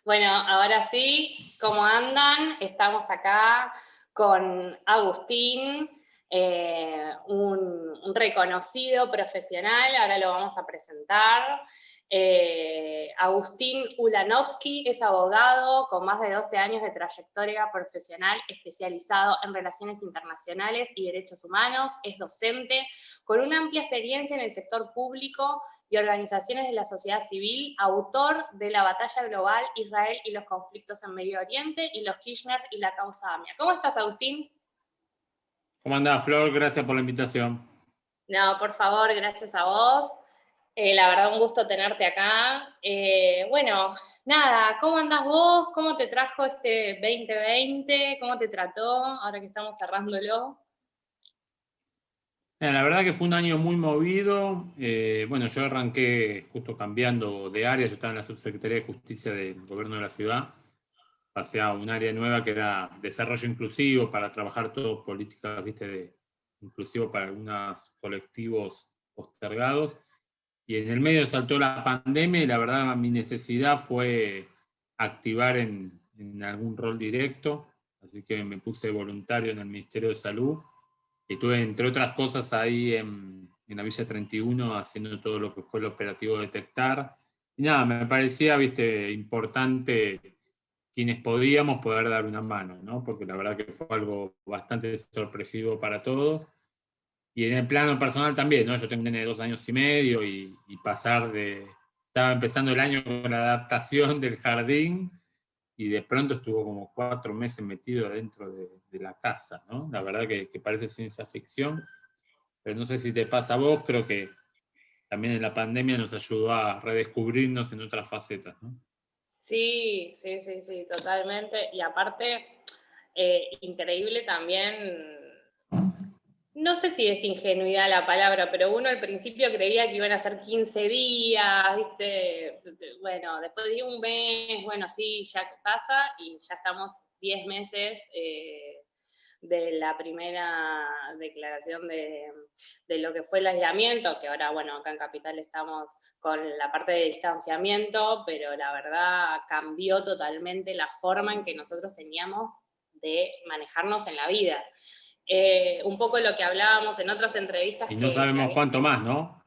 Bueno, ahora sí, ¿cómo andan? Estamos acá con Agustín, un reconocido profesional, ahora lo vamos a presentar. Agustín Ulanovsky es abogado con más de 12 años de trayectoria profesional especializado en relaciones internacionales y derechos humanos, es docente con una amplia experiencia en el sector público y organizaciones de la sociedad civil, autor de La batalla global, Israel y los conflictos en Medio Oriente, y los Kirchner y la causa AMIA. ¿Cómo estás, Agustín? ¿Cómo andás, Flor? Gracias por la invitación. No, por favor, gracias a vos. La verdad, un gusto tenerte acá. Bueno, nada, ¿cómo andás vos? ¿Cómo te trajo este 2020? ¿Cómo te trató ahora que estamos cerrándolo? La verdad que fue un año muy movido. Bueno, yo arranqué justo cambiando de área. Yo estaba en la Subsecretaría de Justicia del Gobierno de la Ciudad. Pasé a un área nueva que era desarrollo inclusivo para trabajar todo políticas, inclusivo para algunos colectivos postergados. Y en el medio saltó la pandemia y la verdad mi necesidad fue activar en algún rol directo. Así que me puse voluntario en el Ministerio de Salud. Estuve, entre otras cosas, ahí en la Villa 31 haciendo todo lo que fue el operativo Detectar. Y nada, me parecía, importante quienes podíamos poder dar una mano, ¿no? Porque la verdad que fue algo bastante sorpresivo para todos. Y en el plano personal también, ¿no? Yo tengo un nene de 2 años y medio y pasar de... Estaba empezando el año con la adaptación del jardín y de pronto estuvo como 4 meses metido dentro de la casa, ¿no? La verdad que parece ciencia ficción, pero no sé si te pasa a vos, creo que también en la pandemia nos ayudó a redescubrirnos en otras facetas, ¿no? Sí, sí, sí, sí, totalmente. Y aparte, increíble también. No sé si es ingenuidad la palabra, pero uno al principio creía que iban a ser 15 días, ¿viste? Bueno, después de un mes, bueno, sí, ya pasa y ya estamos 10 meses de la primera declaración de lo que fue el aislamiento, que ahora, bueno, acá en Capital estamos con la parte de distanciamiento, pero la verdad cambió totalmente la forma en que nosotros teníamos de manejarnos en la vida. Un poco lo que hablábamos en otras entrevistas Y no que sabemos había. cuánto más, ¿no?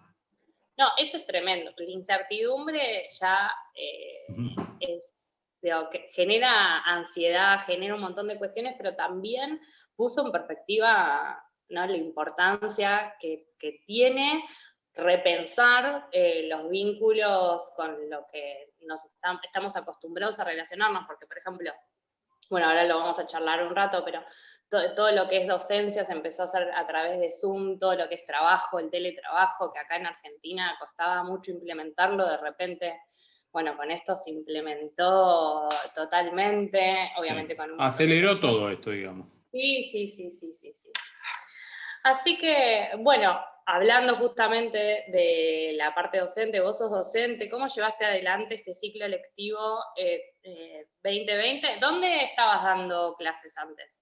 No, eso es tremendo. La incertidumbre ya digo, que genera ansiedad, genera un montón de cuestiones, pero también puso en perspectiva, ¿no?, la importancia que tiene repensar los vínculos con lo que estamos acostumbrados a relacionarnos, porque, por ejemplo, bueno, ahora lo vamos a charlar un rato, pero todo lo que es docencia se empezó a hacer a través de Zoom, todo lo que es trabajo, el teletrabajo, que acá en Argentina costaba mucho implementarlo, de repente, bueno, con esto se implementó totalmente, obviamente con un montón de Aceleró cuestiones. todo esto, digamos. Sí, sí, sí, sí, sí, sí. Así que, bueno, hablando justamente de la parte docente, vos sos docente, ¿cómo llevaste adelante este ciclo lectivo 2020? ¿Dónde estabas dando clases antes?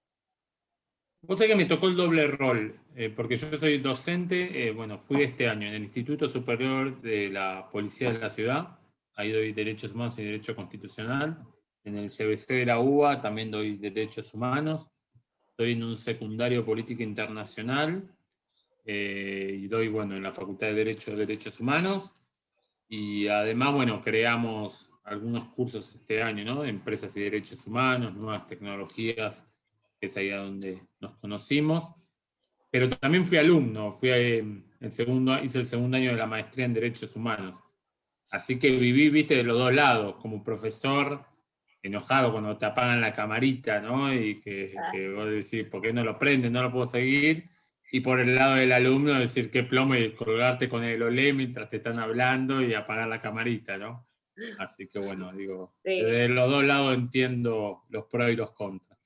Vos sabés que me tocó el doble rol, porque yo soy docente, bueno, fui este año en el Instituto Superior de la Policía de la Ciudad, ahí doy Derechos Humanos y Derecho Constitucional, en el CBC de la UBA también doy Derechos Humanos, estoy en un secundario Política Internacional, y doy, bueno, en la Facultad de Derecho Derechos Humanos, y además, bueno, creamos algunos cursos este año, ¿no? De empresas y derechos humanos, nuevas tecnologías, que es ahí a donde nos conocimos. Pero también fui alumno, hice el segundo año de la maestría en Derechos Humanos. Así que viví, viste, de los dos lados, como profesor, enojado cuando te apagan la camarita, ¿no? Y que vos decís, ¿por qué no lo prenden? No lo puedo seguir. Y por el lado del alumno, decir qué plomo y colgarte con el olé mientras te están hablando y apagar la camarita, ¿no? Así que bueno, digo, Sí. desde los dos lados entiendo los pros y los contras.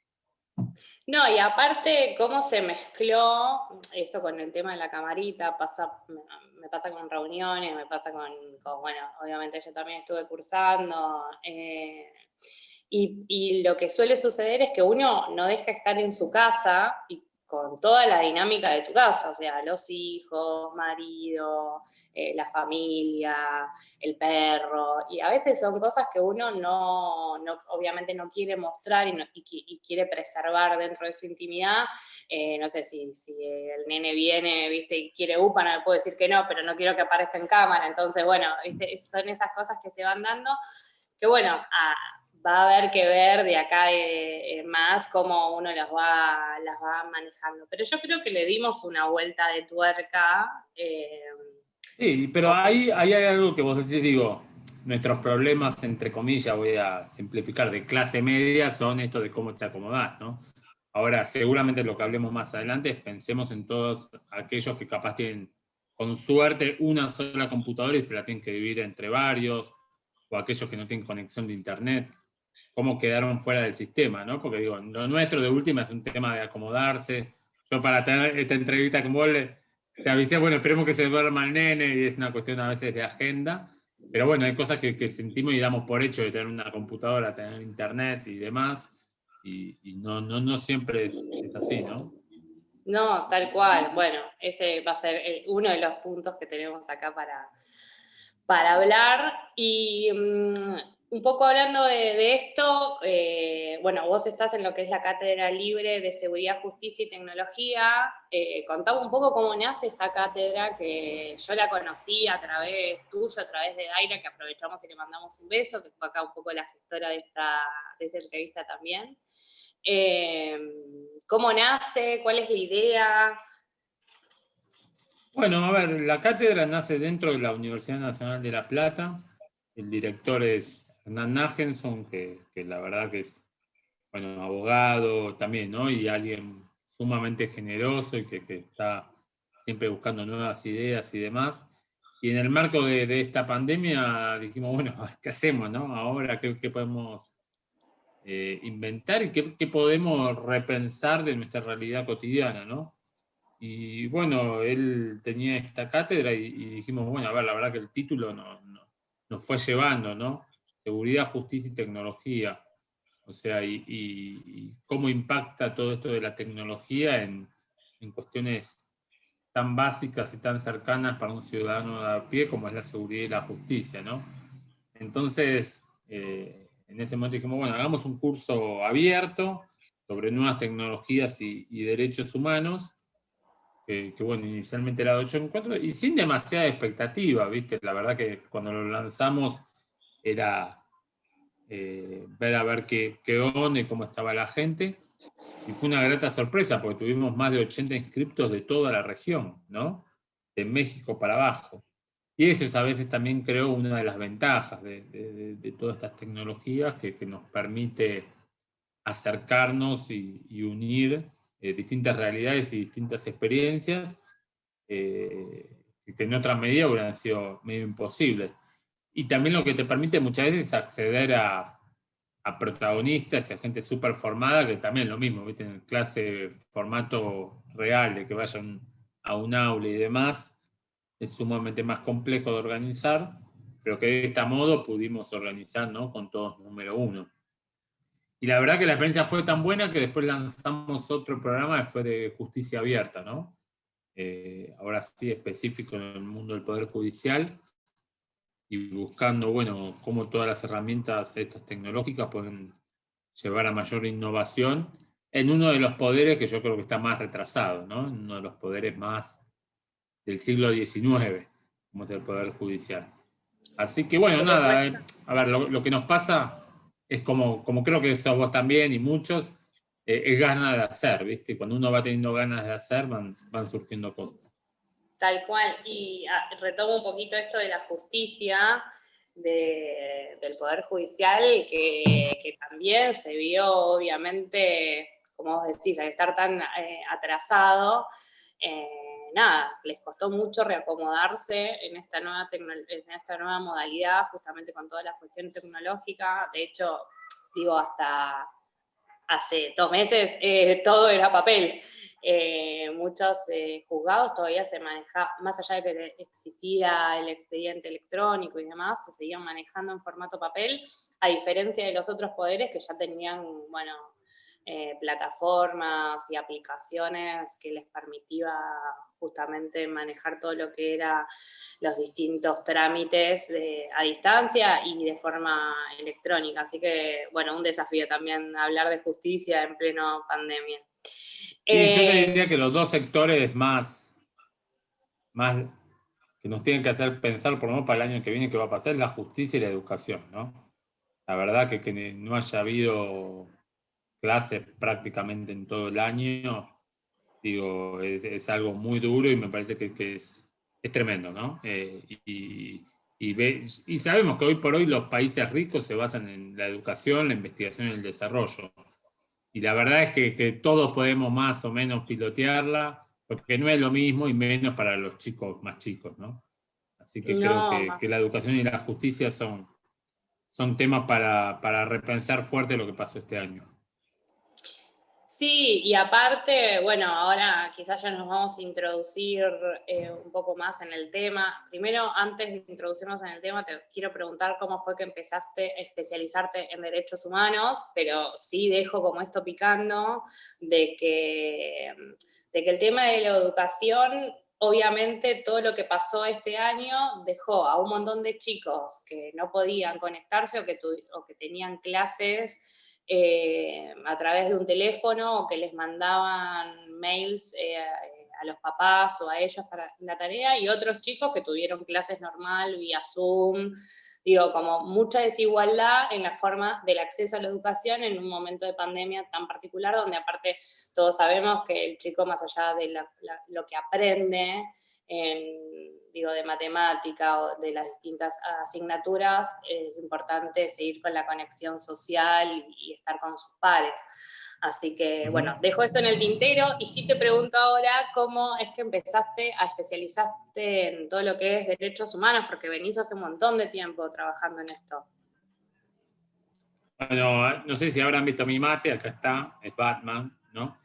No, y aparte, cómo se mezcló esto con el tema de la camarita, me pasa con reuniones, me pasa bueno, obviamente yo también estuve cursando, y lo que suele suceder es que uno no deja estar en su casa, y con toda la dinámica de tu casa, o sea, los hijos, marido, la familia, el perro, y a veces son cosas que uno obviamente no quiere mostrar y quiere preservar dentro de su intimidad. No sé si el nene viene, viste, y quiere UPA, no le puedo decir que no, pero no quiero que aparezca en cámara, entonces, bueno, viste, son esas cosas que se van dando, que bueno, va a haber que ver de acá más cómo uno las va manejando. Pero yo creo que le dimos una vuelta de tuerca. Sí, pero ahí hay algo que vos decís, digo, nuestros problemas, entre comillas, voy a simplificar, de clase media son esto de cómo te acomodás, ¿no? Ahora, seguramente lo que hablemos más adelante es pensemos en todos aquellos que capaz tienen, con suerte, una sola computadora y se la tienen que dividir entre varios, o aquellos que no tienen conexión de internet, cómo quedaron fuera del sistema, ¿no? Porque digo, lo nuestro de última es un tema de acomodarse. Yo para tener esta entrevista con vos te avisé, bueno, esperemos que se duerma el nene y es una cuestión a veces de agenda, pero bueno, hay cosas que sentimos y damos por hecho de tener una computadora, tener internet y demás, y no siempre es así, ¿no? No, tal cual. Bueno, ese va a ser uno de los puntos que tenemos acá para hablar. Y un poco hablando de esto, bueno, vos estás en lo que es la Cátedra Libre de Seguridad, Justicia y Tecnología. Contame un poco cómo nace esta cátedra, que yo la conocí a través tuyo, a través de Daira, que aprovechamos y le mandamos un beso, que fue acá un poco la gestora de esta entrevista también. ¿Cómo nace? ¿Cuál es la idea? Bueno, a ver, la cátedra nace dentro de la Universidad Nacional de La Plata. El director es Hernán Nagenson, que la verdad que es, bueno, abogado también, ¿no? Y alguien sumamente generoso y que está siempre buscando nuevas ideas y demás. Y en el marco de esta pandemia dijimos, bueno, ¿qué hacemos, no? Ahora, ¿qué podemos inventar y qué podemos repensar de nuestra realidad cotidiana, ¿no? Y bueno, él tenía esta cátedra y dijimos, bueno, a ver, la verdad que el título nos fue llevando, ¿no? Seguridad, justicia y tecnología. O sea, y cómo impacta todo esto de la tecnología en cuestiones tan básicas y tan cercanas para un ciudadano de a pie como es la seguridad y la justicia, ¿no? Entonces, en ese momento dijimos, bueno, hagamos un curso abierto sobre nuevas tecnologías y derechos humanos, que bueno, inicialmente era de 8 encuentros, y sin demasiada expectativa, ¿viste? La verdad que cuando lo lanzamos era ver a ver qué onda y cómo estaba la gente, y fue una grata sorpresa, porque tuvimos más de 80 inscriptos de toda la región, ¿no? De México para abajo. Y eso a veces también creo una de las ventajas de todas estas tecnologías que nos permite acercarnos y unir distintas realidades y distintas experiencias que en otra medida hubieran sido medio imposibles. Y también lo que te permite muchas veces es acceder a protagonistas y a gente súper formada, que también lo mismo, ¿viste? En clase formato real, de que vayan a un aula y demás, es sumamente más complejo de organizar, pero que de este modo pudimos organizar, ¿no? Con todos número uno. Y la verdad que la experiencia fue tan buena que después lanzamos otro programa que fue de justicia abierta, ¿no? Ahora sí específico en el mundo del Poder Judicial y buscando, bueno, cómo todas las herramientas estas tecnológicas pueden llevar a mayor innovación en uno de los poderes que yo creo que está más retrasado, ¿no? En uno de los poderes más del siglo XIX, como es el Poder Judicial. Así que bueno, nada, a ver, lo que nos pasa es como creo que sos vos también y muchos, es ganas de hacer, ¿viste? Cuando uno va teniendo ganas de hacer, van surgiendo cosas. Tal cual, y retomo un poquito esto de la justicia, del Poder Judicial, que también se vio, obviamente, como vos decís, al estar tan atrasado, nada, les costó mucho reacomodarse en esta nueva modalidad, justamente con todas las cuestiones tecnológicas. De hecho, digo, hasta hace 2 meses todo era papel. Muchos juzgados todavía se manejaban, más allá de que existía el expediente electrónico y demás, se seguían manejando en formato papel, a diferencia de los otros poderes que ya tenían, bueno, plataformas y aplicaciones que les permitía justamente manejar todo lo que era los distintos trámites a distancia y de forma electrónica. Así que, bueno, un desafío también hablar de justicia en pleno pandemia. Y yo te diría que los dos sectores más que nos tienen que hacer pensar, por lo menos para el año que viene, qué va a pasar, es la justicia y la educación, ¿no? La verdad que no haya habido clases prácticamente en todo el año, digo, es algo muy duro y me parece que es tremendo, ¿no? Y sabemos que hoy por hoy los países ricos se basan en la educación, la investigación y el desarrollo. Y la verdad es que todos podemos más o menos pilotearla, porque no es lo mismo y menos para los chicos más chicos, ¿no? Así que creo No, que la educación y la justicia son temas para repensar fuerte lo que pasó este año. sí, y aparte, bueno, ahora quizás ya nos vamos a introducir un poco más en el tema. Primero, antes de introducirnos en el tema, te quiero preguntar cómo fue que empezaste a especializarte en derechos humanos, pero sí dejo como esto picando de que el tema de la educación, obviamente todo lo que pasó este año dejó a un montón de chicos que no podían conectarse o que tenían clases a través de un teléfono o que les mandaban mails a los papás o a ellos para la tarea, y otros chicos que tuvieron clases normal vía Zoom. Digo, como mucha desigualdad en la forma del acceso a la educación en un momento de pandemia tan particular, donde aparte todos sabemos que el chico, más allá de lo que aprende de matemática o de las distintas asignaturas, es importante seguir con la conexión social y estar con sus pares. Así que, bueno, dejo esto en el tintero y sí te pregunto ahora cómo es que empezaste a especializarte en todo lo que es derechos humanos, porque venís hace un montón de tiempo trabajando en esto. Bueno, no sé si habrán visto mi mate, acá está, es Batman, ¿no?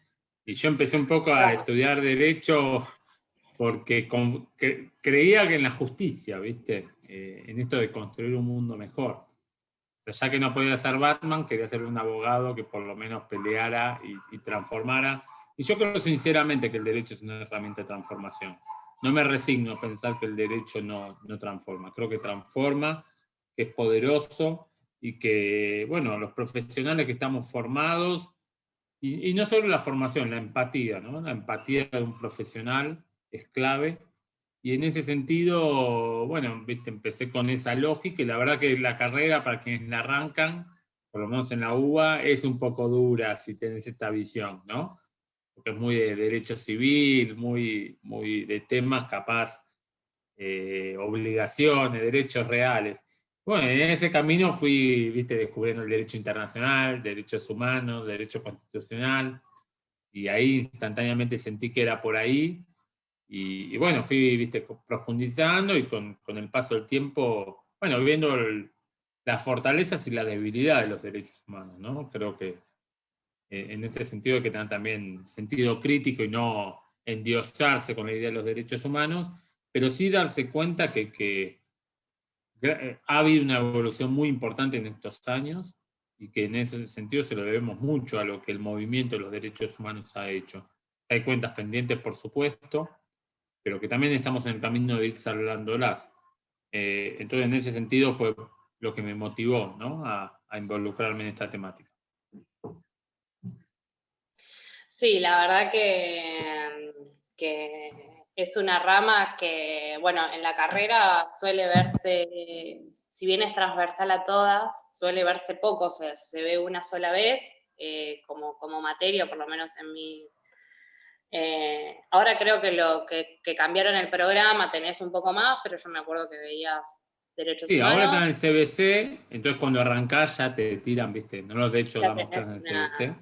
Y yo empecé un poco a estudiar Derecho porque creía que en la justicia, ¿viste? En esto de construir un mundo mejor. O sea, ya que no podía ser Batman, quería ser un abogado que por lo menos peleara y transformara. Y yo creo sinceramente que el derecho es una herramienta de transformación. No me resigno a pensar que el derecho no transforma. Creo que transforma, que es poderoso y que, bueno, los profesionales que estamos formados, y no solo la formación, la empatía, ¿no? La empatía de un profesional es clave. Y en ese sentido, bueno, ¿viste? Empecé con esa lógica y la verdad que la carrera, para quienes la arrancan, por lo menos en la UBA, es un poco dura si tenés esta visión, ¿no? Porque es muy de derecho civil, muy de temas capaz, obligaciones, derechos reales. Bueno, en ese camino fui, viste, descubriendo el derecho internacional, derechos humanos, derecho constitucional, y ahí instantáneamente sentí que era por ahí. Y bueno, fui, viste, profundizando y con el paso del tiempo, bueno, viendo las fortalezas y las debilidades de los derechos humanos, ¿no? Creo que en este sentido hay que tener también sentido crítico y no endiosarse con la idea de los derechos humanos, pero sí darse cuenta que ha habido una evolución muy importante en estos años y que en ese sentido se lo debemos mucho a lo que el movimiento de los derechos humanos ha hecho. Hay cuentas pendientes, por supuesto, pero que también estamos en el camino de ir saldándolas. Entonces, en ese sentido fue lo que me motivó, ¿no? a involucrarme en esta temática. Sí, la verdad que es una rama que, bueno, en la carrera suele verse, si bien es transversal a todas, suele verse poco, o sea, se ve una sola vez como materia, por lo menos en mi... ahora creo que lo que cambiaron el programa tenés un poco más, pero yo me acuerdo que veías derechos Sí, ahora humanos. están en el CBC, entonces cuando arrancás ya te tiran, ¿viste? Nosotros de hecho Ya damos tenés clases en el una... CBC,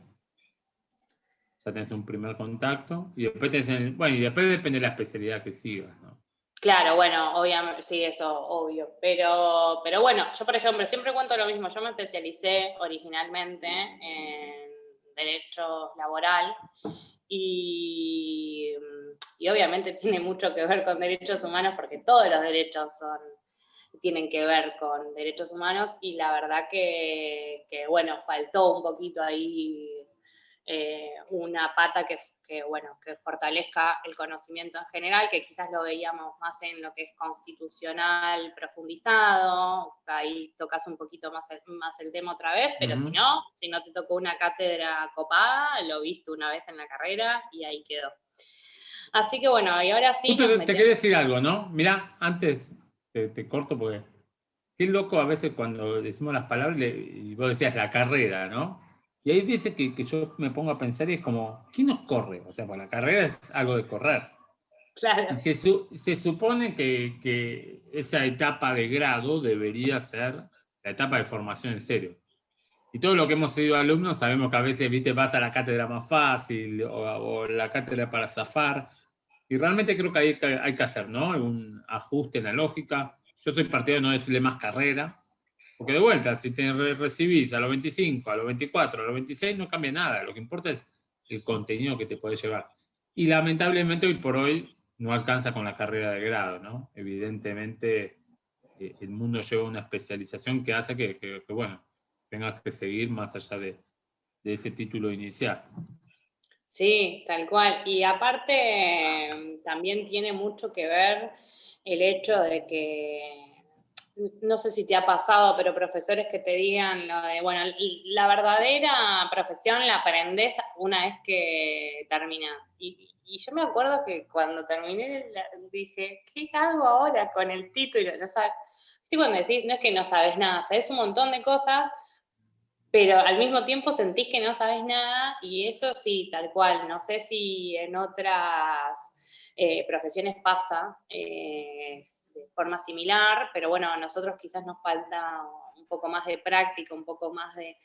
ya tenés un primer contacto, y después bueno, y después depende de la especialidad que sigas, ¿no? Claro, bueno, obviamente, sí, eso, obvio. Pero bueno, yo por ejemplo, siempre cuento lo mismo. Yo me especialicé originalmente en derecho laboral y, y obviamente tiene mucho que ver con derechos humanos porque todos los derechos tienen que ver con derechos humanos y la verdad que bueno, faltó un poquito ahí una pata que fortalezca el conocimiento en general, que quizás lo veíamos más en lo que es constitucional profundizado, ahí tocas un poquito más el tema otra vez, pero si no te tocó una cátedra copada, lo viste una vez en la carrera y ahí quedó. Así que bueno, y ahora sí te quería decir algo, ¿no? Mirá, antes te corto porque qué loco a veces cuando decimos las palabras y vos decías la carrera, ¿no? Y hay veces que yo me pongo a pensar y es como, ¿quién nos corre? O sea, pues la carrera es algo de correr. Claro. Y se supone que esa etapa de grado debería ser la etapa de formación en serio. Y todo lo que hemos sido alumnos sabemos que a veces, viste, vas a la cátedra más fácil o la cátedra para zafar. Y realmente creo que hay que hacer, ¿no? Un ajuste en la lógica. Yo soy partidario de no decirle más carrera, porque de vuelta, si te recibís a los 25, a los 24, a los 26, no cambia nada. Lo que importa es el contenido que te puede llevar. Y lamentablemente hoy por hoy no alcanza con la carrera de grado, ¿no? Evidentemente el mundo lleva una especialización que hace que bueno, tengas que seguir más allá de ese título inicial. Sí, tal cual. Y aparte también tiene mucho que ver el hecho de que, no sé si te ha pasado, pero profesores que te digan lo de, bueno, la verdadera profesión la aprendés una vez que terminás. Y yo me acuerdo que cuando terminé dije, ¿qué hago ahora con el título? No sabes. Sí, cuando decís, no es que no sabes nada, sabes un montón de cosas, pero al mismo tiempo sentís que no sabes nada, y eso sí, tal cual. No sé si en otras profesiones pasa de forma similar, pero bueno, a nosotros quizás nos falta un poco más de práctica, un poco más de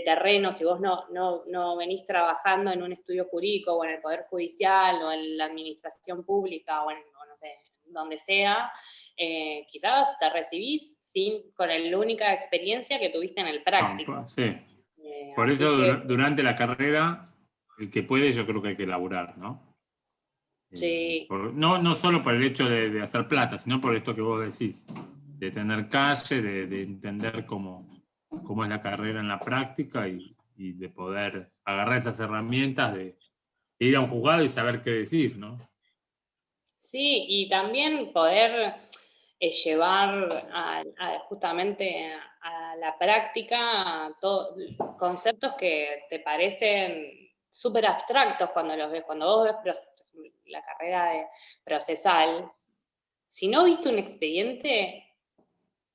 terreno. Si vos no venís trabajando en un estudio jurídico o en el Poder Judicial o en la administración pública o no sé, donde sea, quizás te recibís con la única experiencia que tuviste en el práctico. No, sí. Por eso durante la carrera, el que puede, yo creo que hay que laburar, ¿no? Sí. No solo por el hecho de hacer plata, sino por esto que vos decís, de tener calle, de entender cómo es la carrera en la práctica y de poder agarrar esas herramientas de ir a un juzgado y saber qué decir, ¿no? Sí, y también poder llevar justamente a la práctica conceptos que te parecen súper abstractos cuando los ves. Cuando vos ves la carrera de procesal, si no viste un expediente,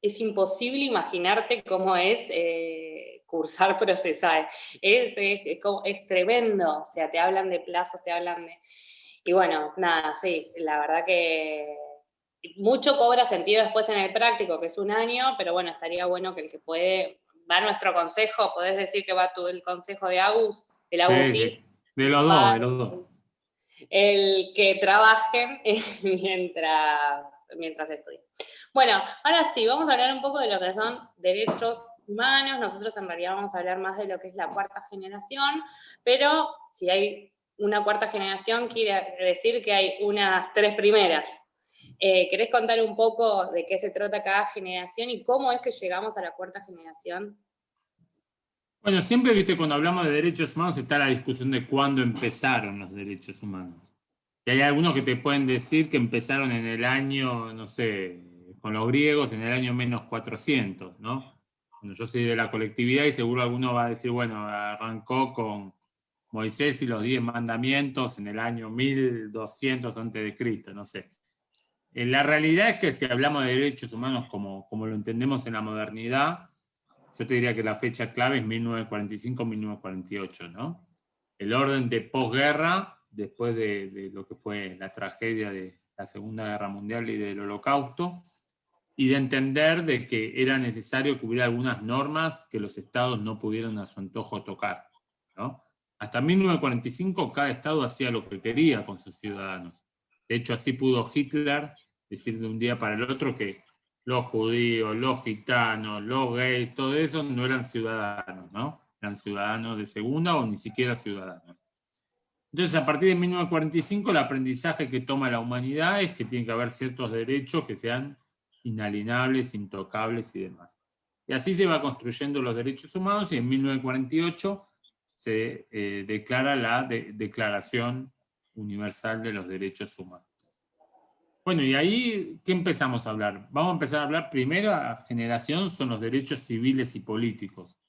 es imposible imaginarte cómo es cursar procesal. Es tremendo, o sea, te hablan de plazos, te hablan de... Y bueno, nada, sí, la verdad que mucho cobra sentido después en el práctico, que es un año, pero bueno, estaría bueno que el que puede, va nuestro consejo, podés decir que va el consejo de Agus, el Agustis. Sí, de los dos. El que trabajen mientras estudien. Bueno, ahora sí, vamos a hablar un poco de lo que son derechos humanos. Nosotros en realidad vamos a hablar más de lo que es la cuarta generación, pero si hay una cuarta generación, quiere decir que hay unas tres primeras. ¿Querés contar un poco de qué se trata cada generación y cómo es que llegamos a la cuarta generación? Bueno, siempre, viste, cuando hablamos de derechos humanos está la discusión de cuándo empezaron los derechos humanos. Y hay algunos que te pueden decir que empezaron en el año, no sé, con los griegos en el año menos 400, ¿no? Bueno, yo soy de la colectividad y seguro alguno va a decir, bueno, arrancó con Moisés y los 10 mandamientos en el año 1200 a.C., no sé. La realidad es que si hablamos de derechos humanos como lo entendemos en la modernidad, yo te diría que la fecha clave es 1945-1948, ¿no? El orden de posguerra, después de lo que fue la tragedia de la Segunda Guerra Mundial y del Holocausto, y de entender de que era necesario cubrir algunas normas que los estados no pudieron a su antojo tocar, ¿no? Hasta 1945 cada estado hacía lo que quería con sus ciudadanos. De hecho, así pudo Hitler decir de un día para el otro que los judíos, los gitanos, los gays, todo eso no eran ciudadanos, ¿no? Eran ciudadanos de segunda o ni siquiera ciudadanos. Entonces, a partir de 1945, el aprendizaje que toma la humanidad es que tiene que haber ciertos derechos que sean inalienables, intocables y demás. Y así se va construyendo los derechos humanos y en 1948 se declara la Declaración Universal de los Derechos Humanos. Bueno, y ahí, ¿qué empezamos a hablar? Vamos a empezar a hablar, primera generación son los derechos civiles y políticos.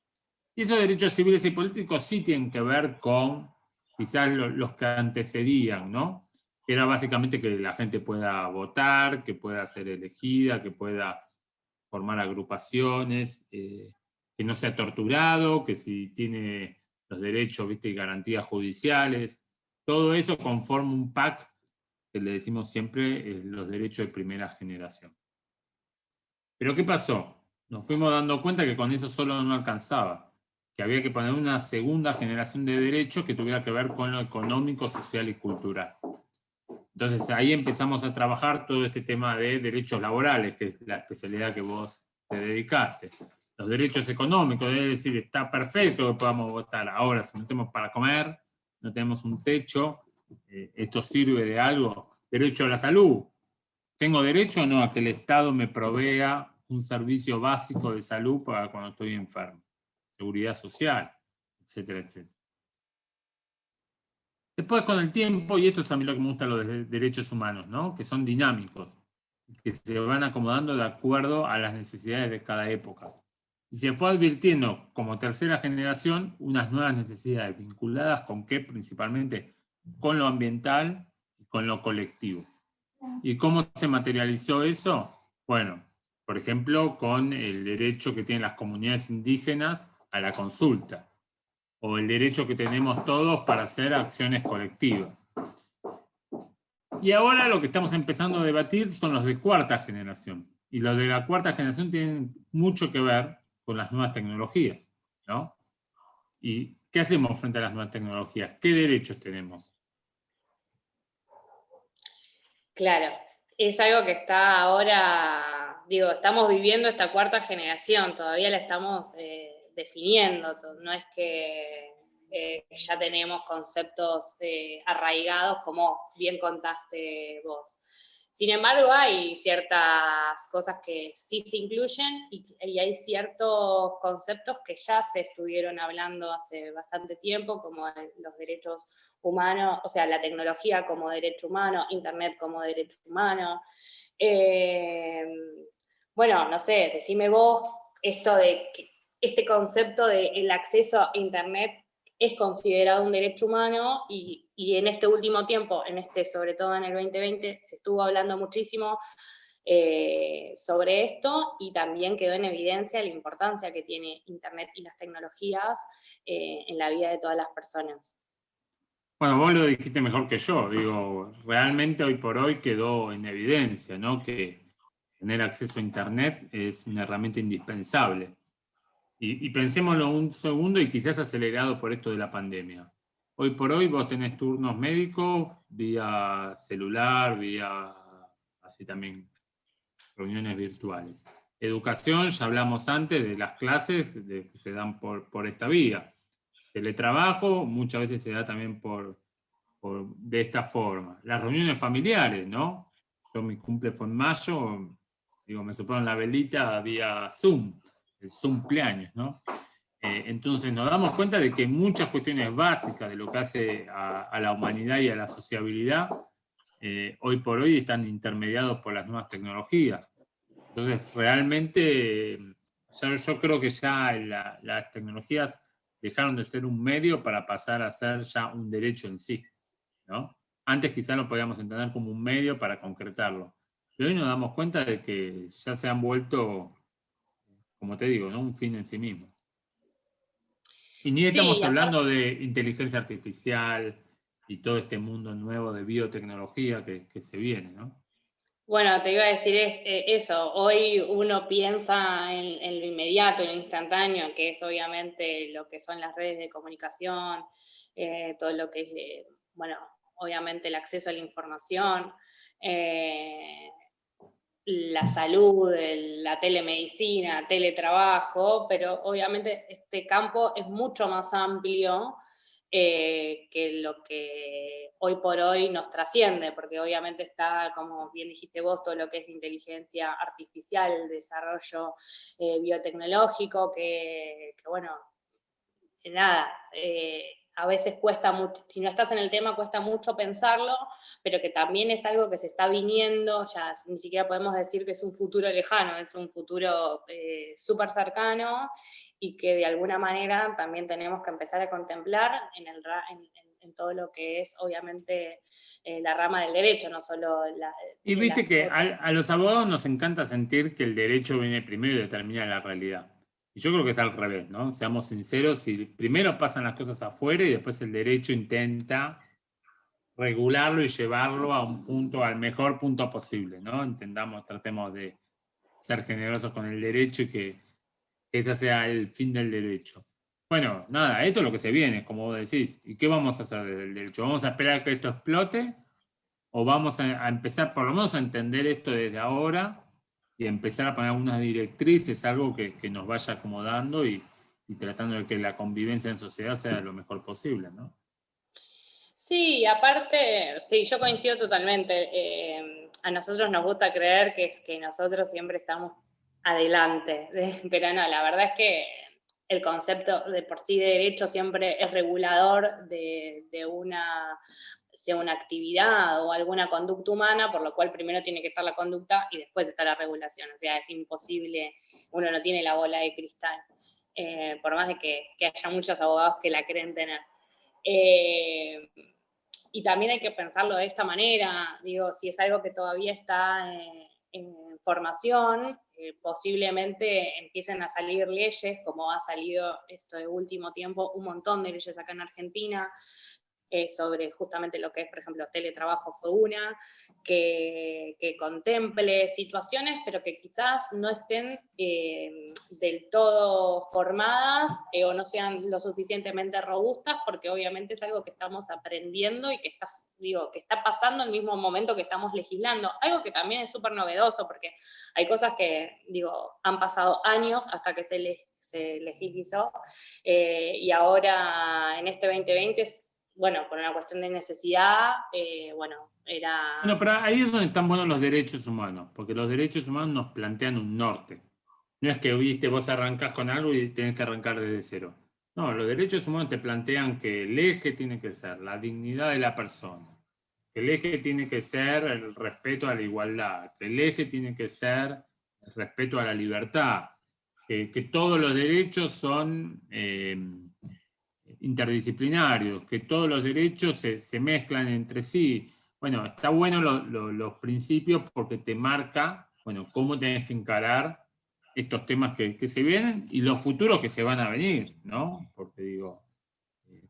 Y esos derechos civiles y políticos sí tienen que ver con quizás los que antecedían, ¿no? Que era básicamente que la gente pueda votar, que pueda ser elegida, que pueda formar agrupaciones, que no sea torturado, que si tiene los derechos, ¿viste? Y garantías judiciales. Todo eso conforma un pack que le decimos siempre los derechos de primera generación. Pero ¿qué pasó? Nos fuimos dando cuenta que con eso solo no alcanzaba, que había que poner una segunda generación de derechos que tuviera que ver con lo económico, social y cultural. Entonces ahí empezamos a trabajar todo este tema de derechos laborales, que es la especialidad que vos te dedicaste. Los derechos económicos, es decir, está perfecto que podamos votar. Ahora, si no tenemos para comer, no tenemos un techo, ¿esto sirve de algo? Derecho a la salud. ¿Tengo derecho o no a que el Estado me provea un servicio básico de salud para cuando estoy enfermo? Seguridad social, etcétera, etcétera. Después, con el tiempo, y esto es a mí lo que me gusta de los derechos humanos, ¿no? Que son dinámicos, que se van acomodando de acuerdo a las necesidades de cada época. Y se fue advirtiendo, como tercera generación, unas nuevas necesidades vinculadas con qué, principalmente con lo ambiental y con lo colectivo. ¿Y cómo se materializó eso? Bueno, por ejemplo, con el derecho que tienen las comunidades indígenas a la consulta, o el derecho que tenemos todos para hacer acciones colectivas. Y ahora lo que estamos empezando a debatir son los de cuarta generación. Y los de la cuarta generación tienen mucho que ver con las nuevas tecnologías, ¿no? ¿Y qué hacemos frente a las nuevas tecnologías? ¿Qué derechos tenemos? Claro, es algo que está ahora, digo, estamos viviendo esta cuarta generación, todavía la estamos definiendo, no es que ya tenemos conceptos arraigados como bien contaste vos. Sin embargo, hay ciertas cosas que sí se incluyen y hay ciertos conceptos que ya se estuvieron hablando hace bastante tiempo, como los derechos humanos, o sea, la tecnología como derecho humano, Internet como derecho humano. Bueno, no sé, decime vos esto de que este concepto del acceso a Internet es considerado un derecho humano y en este último tiempo, sobre todo en el 2020, se estuvo hablando muchísimo sobre esto y también quedó en evidencia la importancia que tiene Internet y las tecnologías en la vida de todas las personas. Bueno, vos lo dijiste mejor que yo. Digo, realmente hoy por hoy quedó en evidencia, ¿no? Que tener acceso a Internet es una herramienta indispensable. Y pensémoslo un segundo y quizás acelerado por esto de la pandemia. Hoy por hoy vos tenés turnos médicos vía celular, vía así también reuniones virtuales. Educación, ya hablamos antes de las clases que se dan por esta vía. Teletrabajo muchas veces se da también de esta forma. Las reuniones familiares, ¿no? Yo mi cumple fue en mayo, digo, me soplaron la velita vía Zoom, el cumpleaños, ¿no? Entonces nos damos cuenta de que muchas cuestiones básicas de lo que hace a la humanidad y a la sociabilidad, hoy por hoy están intermediados por las nuevas tecnologías. Entonces, realmente, yo creo que ya las tecnologías dejaron de ser un medio para pasar a ser ya un derecho en sí, ¿no? Antes quizás lo podíamos entender como un medio para concretarlo. Pero hoy nos damos cuenta de que ya se han vuelto, como te digo, ¿no? Un fin en sí mismo. Y ni Sí, estamos y aparte, hablando de inteligencia artificial y todo este mundo nuevo de biotecnología que se viene, ¿no? bueno, te iba a decir eso, hoy uno piensa en lo inmediato, en lo instantáneo, que es obviamente lo que son las redes de comunicación, todo lo que es, bueno, obviamente el acceso a la información, eh, la salud, la telemedicina, teletrabajo, pero obviamente este campo es mucho más amplio que lo que hoy por hoy nos trasciende, porque obviamente está, como bien dijiste vos, todo lo que es inteligencia artificial, el desarrollo biotecnológico, que bueno, nada, a veces cuesta mucho, si no estás en el tema cuesta mucho pensarlo, pero que también es algo que se está viniendo, ya ni siquiera podemos decir que es un futuro lejano, es un futuro súper cercano, y que de alguna manera también tenemos que empezar a contemplar en todo lo que es, obviamente, la rama del derecho, no solo Y de viste las que otras. a los abogados nos encanta sentir que el derecho viene primero y determina la realidad. Y yo creo que es al revés, ¿no? Seamos sinceros, y primero pasan las cosas afuera y después el derecho intenta regularlo y llevarlo a un punto, al mejor punto posible, ¿no? Entendamos, tratemos de ser generosos con el derecho y que ese sea el fin del derecho. Bueno, nada, esto es lo que se viene, como vos decís. ¿Y qué vamos a hacer desde el derecho? ¿Vamos a esperar a que esto explote? ¿O vamos a empezar por lo menos a entender esto desde ahora y empezar a poner unas directrices, algo que nos vaya acomodando y tratando de que la convivencia en sociedad sea lo mejor posible, ¿no? Sí, aparte, sí, yo coincido totalmente. A nosotros nos gusta creer que nosotros siempre estamos adelante, pero no, la verdad es que el concepto de por sí de derecho siempre es regulador de una, sea una actividad o alguna conducta humana, por lo cual primero tiene que estar la conducta y después está la regulación. O sea, es imposible, uno no tiene la bola de cristal, por más de que haya muchos abogados que la creen tener. Eh, y también hay que pensarlo de esta manera, digo, si es algo que todavía está en formación, posiblemente empiecen a salir leyes, como ha salido esto de último tiempo, un montón de leyes acá en Argentina, sobre justamente lo que es, por ejemplo, teletrabajo fue una, que contemple situaciones, pero que quizás no estén del todo formadas o no sean lo suficientemente robustas, porque obviamente es algo que estamos aprendiendo y que que está pasando al mismo momento que estamos legislando. Algo que también es súper novedoso, porque hay cosas que, han pasado años hasta que se legislizó, y ahora en este 2020 bueno, por una cuestión de necesidad, bueno, era... Bueno, pero ahí es donde están buenos los derechos humanos, porque los derechos humanos nos plantean un norte. No es que, viste, vos arrancás con algo y tenés que arrancar desde cero. No, los derechos humanos te plantean que el eje tiene que ser la dignidad de la persona, que el eje tiene que ser el respeto a la igualdad, que el eje tiene que ser el respeto a la libertad, que todos los derechos son interdisciplinarios, que todos los derechos se mezclan entre sí. Bueno, está bueno los principios porque te marca, bueno, cómo tenés que encarar estos temas que se vienen y los futuros que se van a venir, ¿no? Porque digo,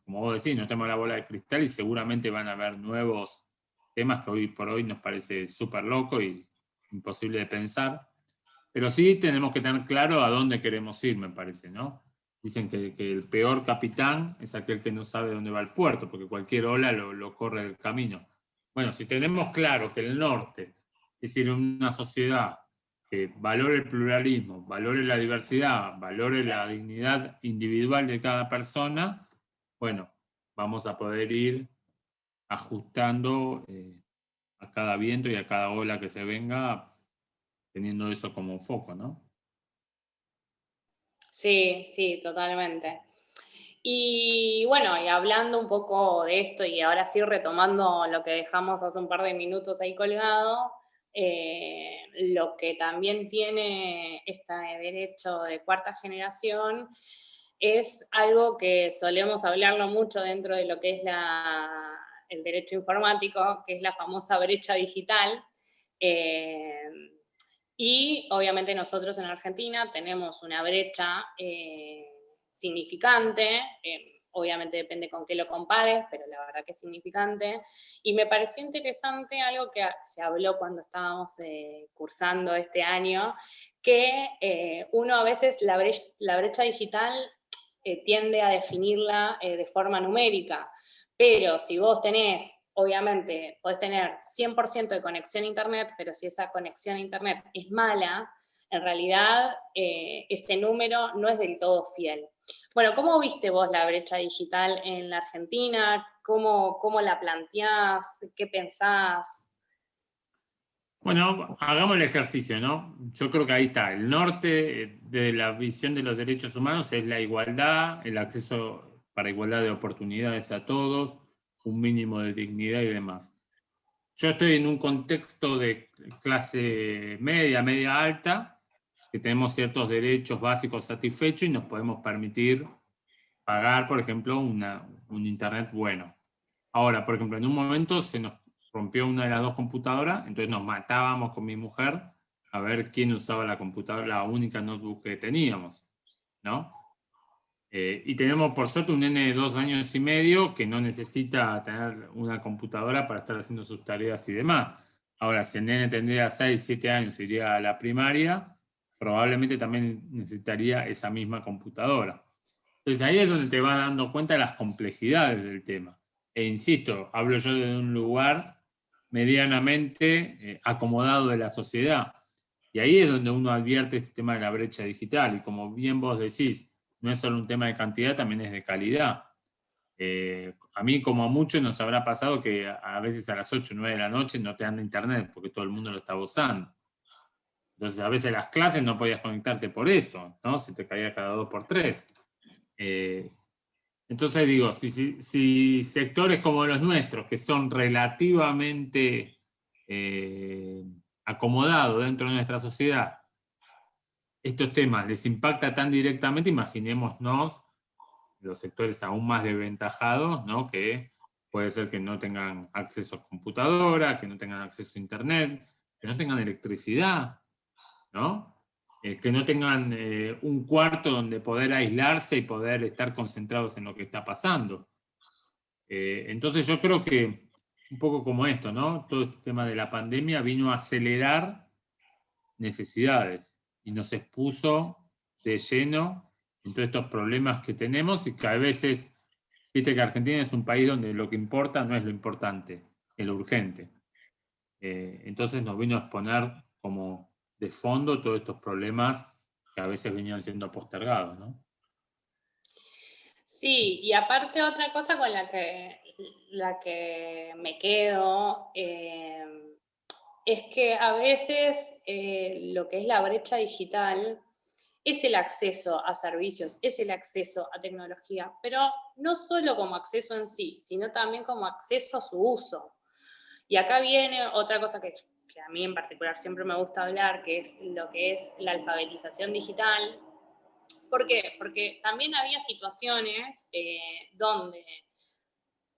como vos decís, no tenemos la bola de cristal y seguramente van a haber nuevos temas que hoy por hoy nos parece súper loco y imposible de pensar, pero sí tenemos que tener claro a dónde queremos ir, me parece, ¿no? Dicen que el peor capitán es aquel que no sabe dónde va el puerto, porque cualquier ola lo corre del camino. Bueno, si tenemos claro que el norte, es decir, una sociedad que valore el pluralismo, valore la diversidad, valore la dignidad individual de cada persona, bueno, vamos a poder ir ajustando a cada viento y a cada ola que se venga, teniendo eso como un foco, ¿no? Sí, sí, totalmente. Y bueno, y hablando un poco de esto, y ahora sí retomando lo que dejamos hace un par de minutos ahí colgado, lo que también tiene este derecho de cuarta generación es algo que solemos hablarlo mucho dentro de lo que es el derecho informático, que es la famosa brecha digital. Eh, y obviamente nosotros en Argentina tenemos una brecha significante, obviamente depende con qué lo compares, pero la verdad que es significante. Y me pareció interesante algo que se habló cuando estábamos cursando este año, que uno a veces la brecha digital tiende a definirla de forma numérica, pero si vos tenés, obviamente, podés tener 100% de conexión a Internet, pero si esa conexión a Internet es mala, en realidad ese número no es del todo fiel. Bueno, ¿cómo viste vos la brecha digital en la Argentina? ¿Cómo la planteás? ¿Qué pensás? Bueno, hagamos el ejercicio, ¿no? Yo creo que ahí está. El norte de la visión de los derechos humanos es la igualdad, el acceso para igualdad de oportunidades a todos, un mínimo de dignidad y demás. Yo estoy en un contexto de clase media, media alta, que tenemos ciertos derechos básicos satisfechos y nos podemos permitir pagar, por ejemplo, un internet bueno. Ahora, por ejemplo, en un momento se nos rompió una de las dos computadoras, entonces nos matábamos con mi mujer a ver quién usaba la computadora, la única notebook que teníamos, ¿no? Y tenemos por suerte un nene de 2 años y medio que no necesita tener una computadora para estar haciendo sus tareas y demás. Ahora, si el nene tendría 6, 7 años y iría a la primaria, probablemente también necesitaría esa misma computadora. Entonces ahí es donde te vas dando cuenta de las complejidades del tema. E insisto, hablo yo de un lugar medianamente acomodado de la sociedad. Y ahí es donde uno advierte este tema de la brecha digital. Y como bien vos decís, no es solo un tema de cantidad, también es de calidad. A mí, como a muchos, nos habrá pasado que a veces a las 8 o 9 de la noche no te anda internet porque todo el mundo lo está usando. Entonces, a veces las clases no podías conectarte por eso, ¿no? Se te caía cada 2 por 3. Entonces digo, si sectores como los nuestros, que son relativamente acomodados dentro de nuestra sociedad, estos temas les impacta tan directamente, imaginémonos los sectores aún más desventajados, ¿no? Que puede ser que no tengan acceso a computadora, que no tengan acceso a internet, que no tengan electricidad, ¿no? Que no tengan un cuarto donde poder aislarse y poder estar concentrados en lo que está pasando. Entonces yo creo que un poco como esto, ¿no? Todo este tema de la pandemia vino a acelerar necesidades y nos expuso de lleno en todos estos problemas que tenemos y que a veces, viste que Argentina es un país donde lo que importa no es lo importante, es lo urgente. Entonces nos vino a exponer como de fondo todos estos problemas que a veces venían siendo postergados, ¿no? Sí, y aparte otra cosa con la que me quedo es que a veces lo que es la brecha digital es el acceso a servicios, es el acceso a tecnología, pero no solo como acceso en sí, sino también como acceso a su uso. Y acá viene otra cosa que a mí en particular siempre me gusta hablar, que es lo que es la alfabetización digital. ¿Por qué? Porque también había situaciones donde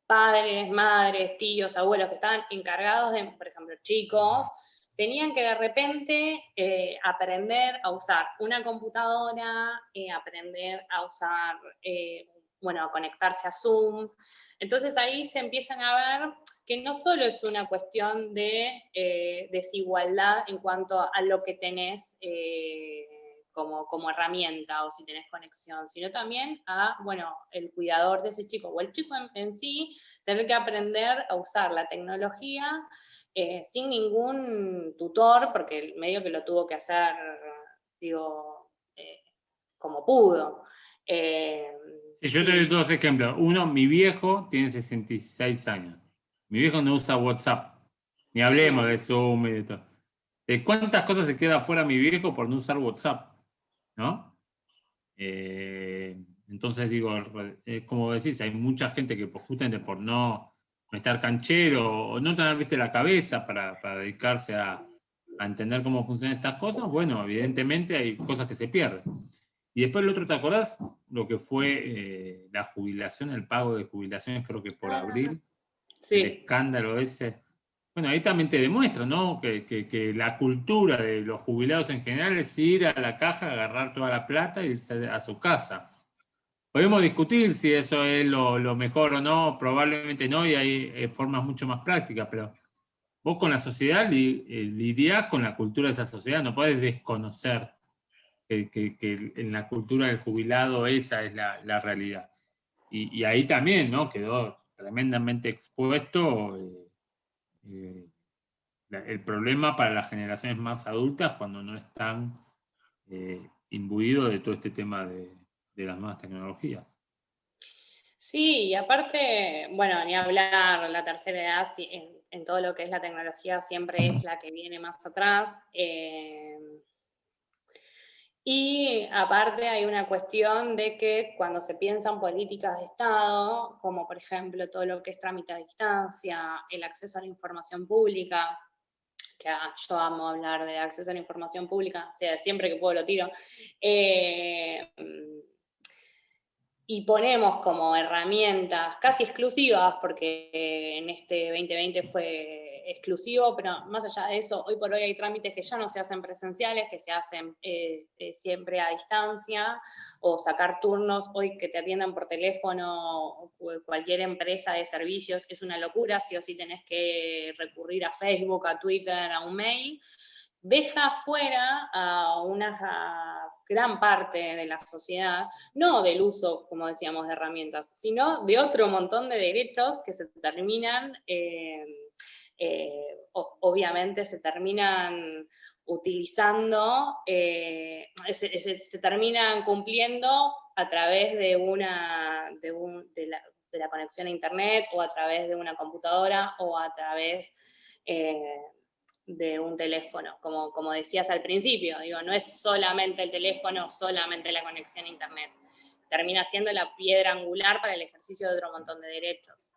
padres, madres, tíos, abuelos que estaban encargados de, por ejemplo, chicos, tenían que de repente aprender a usar una computadora, aprender a usar, bueno, a conectarse a Zoom. Entonces ahí se empiezan a ver que no solo es una cuestión de desigualdad en cuanto a lo que tenés como herramienta o si tenés conexión, sino también a, bueno, el cuidador de ese chico o el chico en sí, tener que aprender a usar la tecnología sin ningún tutor, porque el medio que lo tuvo que hacer, digo, como pudo. Sí, yo te doy dos ejemplos. Uno, mi viejo tiene 66 años. Mi viejo no usa WhatsApp. Ni hablemos No. de Zoom y de todo. ¿De cuántas cosas se queda fuera mi viejo por no usar WhatsApp? ¿No? Entonces digo, como decís, hay mucha gente que justamente por no estar canchero o no tener, viste, la cabeza para dedicarse a entender cómo funcionan estas cosas, bueno, evidentemente hay cosas que se pierden. Y después el otro, ¿te acordás? Lo que fue la jubilación, el pago de jubilaciones, creo que por abril, el Sí. escándalo ese. Bueno, ahí también te demuestra, ¿no? Que la cultura de los jubilados en general es ir a la caja, agarrar toda la plata e irse a su casa. Podemos discutir si eso es lo mejor o no, probablemente no, y hay formas mucho más prácticas, pero vos con la sociedad lidiás con la cultura de esa sociedad, no podés desconocer que en la cultura del jubilado esa es la realidad. Y ahí también, ¿no? Quedó tremendamente expuesto eh, el problema para las generaciones más adultas cuando no están imbuidos de todo este tema de las nuevas tecnologías. Sí, y aparte, bueno, ni hablar, la tercera edad en todo lo que es la tecnología siempre es la que viene más atrás. Y aparte hay una cuestión de que cuando se piensan políticas de Estado, como por ejemplo todo lo que es trámite a distancia, el acceso a la información pública, que yo amo hablar de acceso a la información pública, o sea, siempre que puedo lo tiro, y ponemos como herramientas casi exclusivas, porque en este 2020 fue exclusivo, pero más allá de eso, hoy por hoy hay trámites que ya no se hacen presenciales, que se hacen siempre a distancia, o sacar turnos, hoy que te atiendan por teléfono, cualquier empresa de servicios, es una locura, sí o sí tenés que recurrir a Facebook, a Twitter, a un mail. Deja fuera a una gran parte de la sociedad, no del uso, como decíamos, de herramientas, sino de otro montón de derechos que se terminan, obviamente se terminan utilizando, se terminan cumpliendo a través de la conexión a internet, o a través de una computadora, o a través de un teléfono, como decías al principio, digo, no es solamente el teléfono, solamente la conexión a internet, termina siendo la piedra angular para el ejercicio de otro montón de derechos.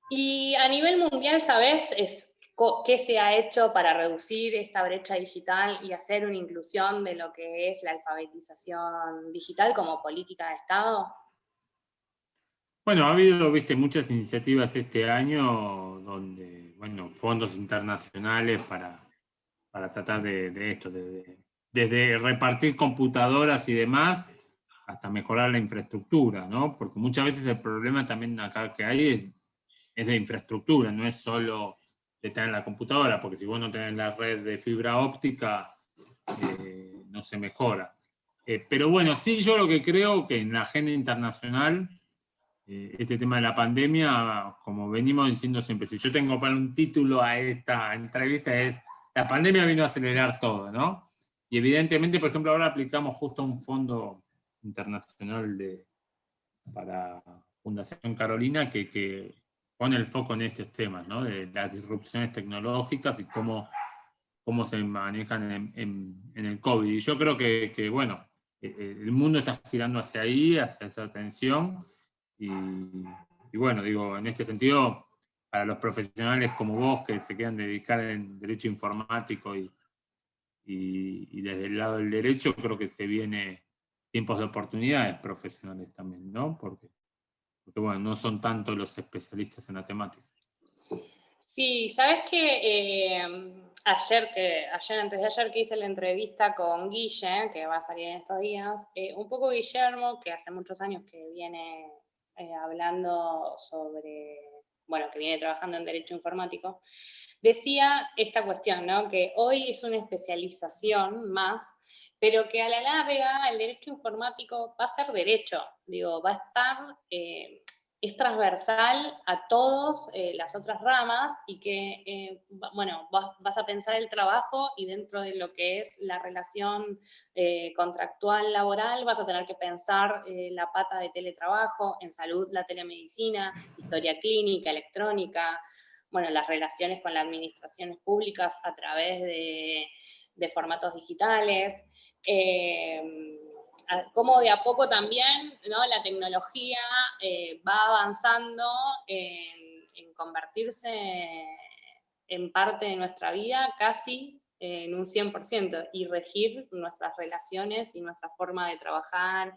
Y a nivel mundial, ¿sabes qué se ha hecho para reducir esta brecha digital y hacer una inclusión de lo que es la alfabetización digital como política de Estado? Bueno, ha habido, viste, muchas iniciativas este año donde, bueno, fondos internacionales para tratar de esto, desde repartir computadoras y demás, hasta mejorar la infraestructura, ¿no? Porque muchas veces el problema también acá que hay es de infraestructura, no es solo de tener la computadora, porque si vos no tenés la red de fibra óptica, no se mejora. Pero bueno, sí, yo lo que creo que en la agenda internacional, este tema de la pandemia, como venimos diciendo siempre, si yo tengo para un título a esta entrevista es, la pandemia vino a acelerar todo, ¿no? Y evidentemente, por ejemplo, ahora aplicamos justo un fondo internacional para Fundación Carolina que pone el foco en estos temas, ¿no? De las disrupciones tecnológicas y cómo se manejan en el COVID. Y yo creo que bueno, el mundo está girando hacia ahí, hacia esa atención. Y bueno, digo, en este sentido, para los profesionales como vos que se quieran dedicar en derecho informático y desde el lado del derecho, creo que se viene tiempos de oportunidades profesionales también, ¿no? Porque bueno, no son tanto los especialistas en la temática. Sí, sabes que antes de ayer que hice la entrevista con Guille, que va a salir en estos días, un poco Guillermo, que hace muchos años que viene hablando sobre, bueno, que viene trabajando en derecho informático, decía esta cuestión, ¿no? Que hoy es una especialización más, pero que a la larga el derecho informático va a ser derecho, digo, va a estar, es transversal a todas las otras ramas, y que, bueno, vas a pensar el trabajo, y dentro de lo que es la relación contractual laboral vas a tener que pensar la pata de teletrabajo, en salud la telemedicina, historia clínica, electrónica, bueno, las relaciones con las administraciones públicas a través de formatos digitales, cómo de a poco también, ¿no? La tecnología va avanzando en convertirse en parte de nuestra vida casi en un 100%, y regir nuestras relaciones y nuestra forma de trabajar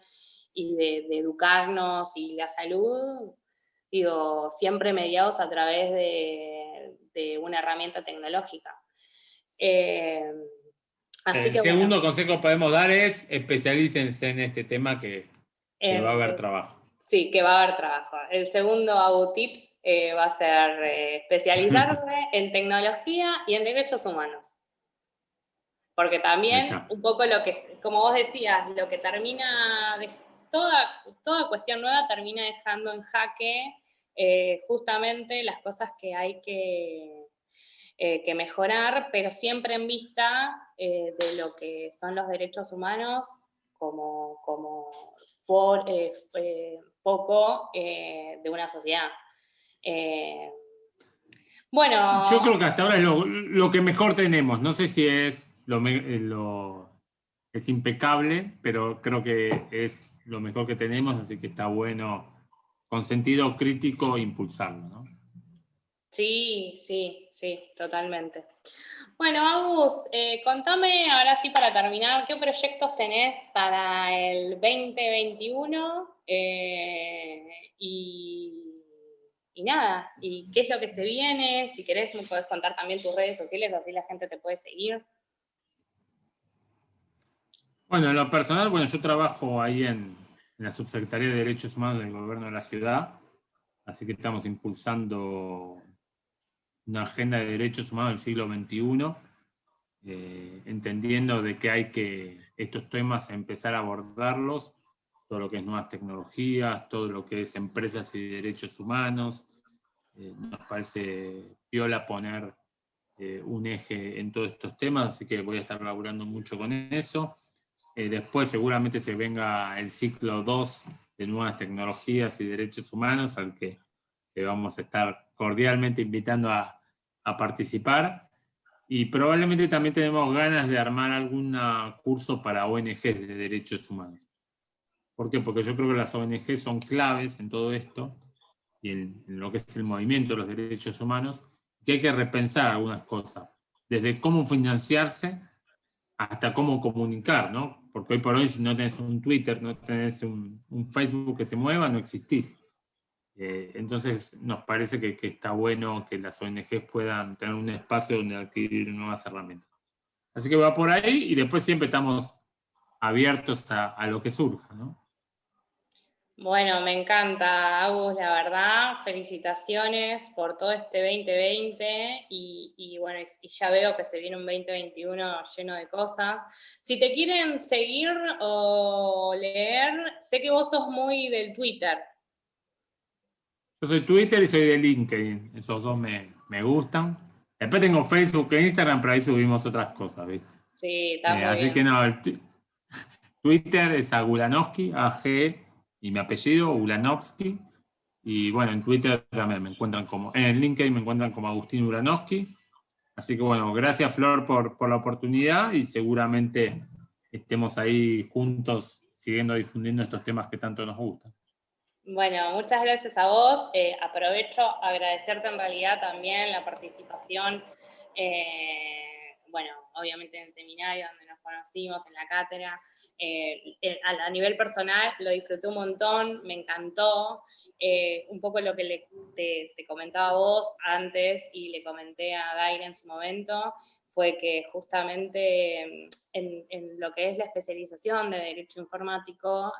y de educarnos, y la salud, digo, siempre mediados a través de una herramienta tecnológica. Así El que bueno. segundo consejo que podemos dar es especialícense en este tema que va a haber trabajo. Sí, que va a haber trabajo. El segundo hago tips va a ser especializarse en tecnología y en derechos humanos. Porque también un poco lo que, como vos decías, lo que termina, toda cuestión nueva termina dejando en jaque justamente las cosas que hay que mejorar, pero siempre en vista de lo que son los derechos humanos como foco de una sociedad. Bueno. Yo creo que hasta ahora es lo que mejor tenemos. No sé si es es impecable, pero creo que es lo mejor que tenemos, así que está bueno, con sentido crítico, impulsarlo, ¿no? Sí, totalmente. Bueno, Agus, contame ahora sí para terminar, ¿qué proyectos tenés para el 2021? Y nada, ¿y qué es lo que se viene? Si querés me podés contar también tus redes sociales, así la gente te puede seguir. Bueno, en lo personal, yo trabajo ahí en la Subsecretaría de Derechos Humanos del Gobierno de la Ciudad, así que estamos impulsando una agenda de derechos humanos del siglo XXI, entendiendo de que hay que estos temas empezar a abordarlos, todo lo que es nuevas tecnologías, todo lo que es empresas y derechos humanos. Nos parece piola poner un eje en todos estos temas, así que voy a estar laburando mucho con eso. Después seguramente se venga el ciclo 2 de nuevas tecnologías y derechos humanos, al que vamos a estar cordialmente invitando a participar. Y probablemente también tenemos ganas de armar algún curso para ONGs de derechos humanos. ¿Por qué? Porque yo creo que las ONGs son claves en todo esto y en lo que es el movimiento de los derechos humanos, que hay que repensar algunas cosas, desde cómo financiarse hasta cómo comunicar, ¿no? Porque hoy por hoy, si no tenés un Twitter, no tenés un Facebook que se mueva, no existís. Entonces, nos parece que está bueno que las ONGs puedan tener un espacio donde adquirir nuevas herramientas. Así que va por ahí y después siempre estamos abiertos a lo que surja, ¿no? Bueno, me encanta, Agus, la verdad. Felicitaciones por todo este 2020 y bueno, y ya veo que se viene un 2021 lleno de cosas. Si te quieren seguir o leer, sé que vos sos muy del Twitter. Yo soy Twitter y soy de LinkedIn. Esos dos me gustan. Después tengo Facebook e Instagram, pero ahí subimos otras cosas, ¿viste? Sí, está muy Así bien. que no, Twitter es Agulanovsky, AG, y mi apellido, Ulanovsky. Y bueno, en Twitter también me encuentran en LinkedIn me encuentran como Agustín Ulanovsky. Así que bueno, gracias Flor por la oportunidad y seguramente estemos ahí juntos siguiendo difundiendo estos temas que tanto nos gustan. Bueno, muchas gracias a vos. Aprovecho a agradecerte en realidad también la participación, bueno, obviamente en el seminario donde nos conocimos, en la cátedra. A nivel personal lo disfruté un montón, me encantó. Un poco lo que te comentaba a vos antes y le comenté a Daira en su momento, fue que justamente en lo que es la especialización de Derecho Informático,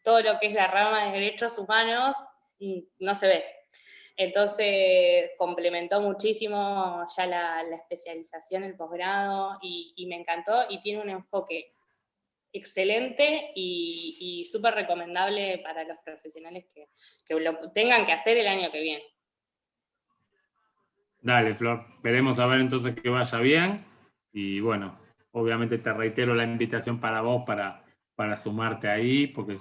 todo lo que es la rama de Derechos Humanos no se ve. Entonces complementó muchísimo ya la especialización, el posgrado, y me encantó, y tiene un enfoque excelente y súper recomendable para los profesionales que lo tengan que hacer el año que viene. Dale, Flor. Veremos a ver entonces que vaya bien. Y bueno, obviamente te reitero la invitación para vos para sumarte ahí, porque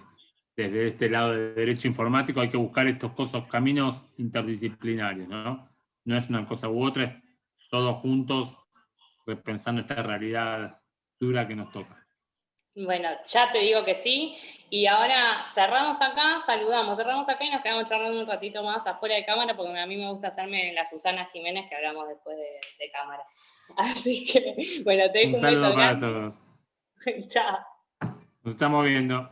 desde este lado de derecho informático hay que buscar estos caminos interdisciplinarios, ¿no? No es una cosa u otra, es todos juntos repensando esta realidad dura que nos toca. Bueno, ya te digo que sí. Y ahora cerramos acá y nos quedamos charlando un ratito más afuera de cámara, porque a mí me gusta hacerme la Susana Jiménez que hablamos después de cámara. Así que, bueno, te dejo Un un beso saludo para grande. todos. Chao. Nos estamos viendo.